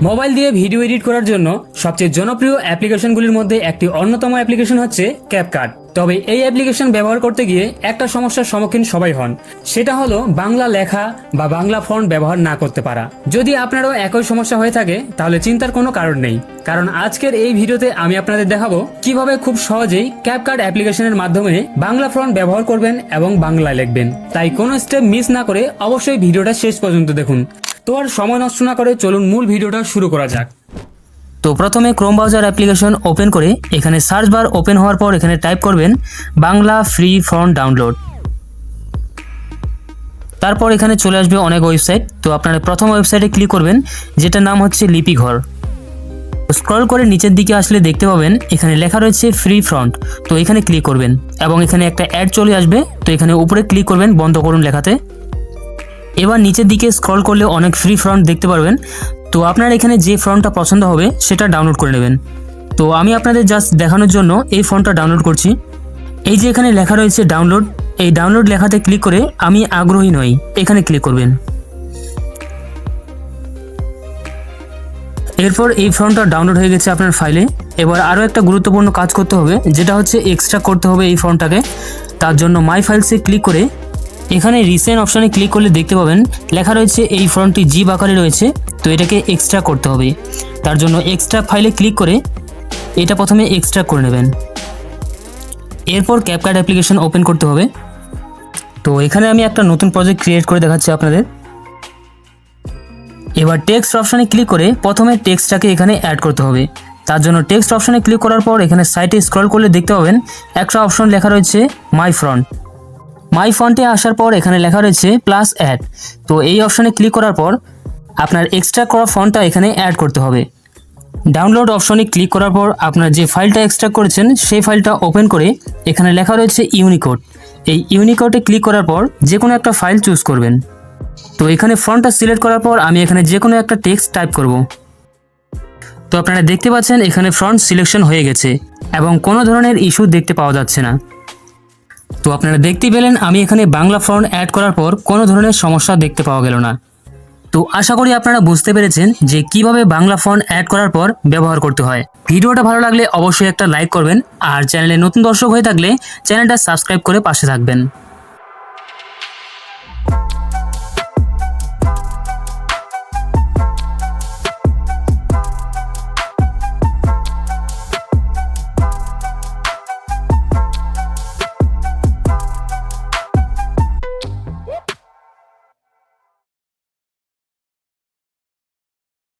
Mobile দিয়ে video edit করার জন্য সবচেয়ে জনপ্রিয় অ্যাপ্লিকেশনগুলির মধ্যে একটি অন্যতম অ্যাপ্লিকেশন হচ্ছে ক্যাপকাট। তবে এই অ্যাপ্লিকেশন ব্যবহার করতে গিয়ে একটা সমস্যার সম্মুখীন সবাই হন, সেটা হলো বাংলা লেখা বা বাংলা ফন্ট ব্যবহার না করতে পারা। যদি আপনারও একই সমস্যা হয়ে থাকে তাহলে চিন্তার কোনো কারণ নেই, কারণ আজকের এই ভিডিওতে আমি আপনাদের দেখাবো কিভাবে খুব সহজেই ক্যাপকাট অ্যাপ্লিকেশনের মাধ্যমে বাংলা ফন্ট ব্যবহার করবেন এবং বাংলায় লিখবেন। তাই কোনো স্টেপ মিস না করে অবশ্যই ভিডিওটা শেষ পর্যন্ত দেখুন। তো আর সময় নষ্ট না করে চলুন মূল ভিডিওটা শুরু করা যাক। তো প্রথমে ক্রোম ব্রাউজার অ্যাপ্লিকেশন ওপেন করে এখানে সার্চ বার ওপেন হওয়ার পর এখানে টাইপ করবেন বাংলা ফ্রি ফন্ট ডাউনলোড। তারপর এখানে চলে আসবে অনেক ওয়েবসাইট। তো আপনারা প্রথম ওয়েবসাইটে ক্লিক করবেন, যেটার নাম হচ্ছে লিপিঘর। স্ক্রল করে নিচের দিকে আসলে দেখতে পাবেন এখানে লেখা রয়েছে ফ্রি ফন্ট। তো এখানে ক্লিক করবেন এবং এখানে একটা অ্যাড চলে আসবে। তো এখানে উপরে ক্লিক করবেন বন্ধ করুন লেখাতে। এবার নিচের দিকে স্ক্রল করলে অনেক ফ্রি ফন্ট দেখতে পারবেন। তো আপনার এখানে যে ফন্টটা পছন্দ হবে সেটা ডাউনলোড করে নেবেন। তো আমি আপনাদের জাস্ট দেখানোর জন্য এই ফন্টটা ডাউনলোড করছি। এই যে এখানে লেখা রয়েছে ডাউনলোড, এই ডাউনলোড লেখাতে ক্লিক করে আমি আগ্রহী নই এখানে ক্লিক করবেন। এরপর এই ফন্টটা ডাউনলোড হয়ে গেছে আপনার ফাইলে। এবার আরও একটা গুরুত্বপূর্ণ কাজ করতে হবে, যেটা হচ্ছে এক্সট্রা করতে হবে এই ফন্টটাকে। তার জন্য মাই ফাইলসে ক্লিক করে এখানে রিসেন্ট অপশানে ক্লিক করলে দেখতে পাবেন লেখা রয়েছে এই ফন্টটি জিপ আকারে রয়েছে। তো এটাকে এক্সট্রা করতে হবে। তার জন্য এক্সট্রা ফাইলে ক্লিক করে এটা প্রথমে এক্সট্রা করে নেবেন। এরপর ক্যাপকাট অ্যাপ্লিকেশন ওপেন করতে হবে। তো এখানে আমি একটা নতুন প্রজেক্ট ক্রিয়েট করে দেখাচ্ছি আপনাদের। এবার টেক্সট অপশানে ক্লিক করে প্রথমে টেক্সটটাকে এখানে অ্যাড করতে হবে। তার জন্য টেক্সট অপশানে ক্লিক করার পর এখানে সাইটে স্ক্রল করলে দেখতে পাবেন একটা অপশন লেখা রয়েছে মাই ফন্ট। মাই ফন্টে আসার পর এখানে লেখা রয়েছে প্লাস অ্যাড। তো এই অপশানে ক্লিক করার পর আপনার এক্সট্রা করা ফন্টটা এখানে অ্যাড করতে হবে। ডাউনলোড অপশনে ক্লিক করার পর আপনার যে ফাইলটা এক্সট্রা করেছেন সেই ফাইলটা ওপেন করে এখানে লেখা রয়েছে ইউনিকোড। এই ইউনিকোডে ক্লিক করার পর যে কোনো একটা ফাইল চুজ করবেন। তো এখানে ফন্টটা সিলেক্ট করার পর আমি এখানে যে কোনো একটা টেক্সট টাইপ করব। তো আপনারা দেখতে পাচ্ছেন এখানে ফন্ট সিলেকশন হয়ে গেছে এবং কোনো ধরনের ইস্যু দেখতে পাওয়া যাচ্ছে না। তো আপনারা দেখতে পেলেন আমি এখানে বাংলা ফন্ট অ্যাড করার পর কোনো ধরনের সমস্যা দেখতে পাওয়া গেল না। তো আশা করি আপনারা বুঝতে পেরেছেন যে কিভাবে বাংলা ফন্ট অ্যাড করার পর ব্যবহার করতে হয়। ভিডিওটা ভালো লাগলে অবশ্যই একটা লাইক করবেন, আর চ্যানেলে নতুন দর্শক হয়ে থাকলে চ্যানেলটা সাবস্ক্রাইব করে পাশে থাকবেন।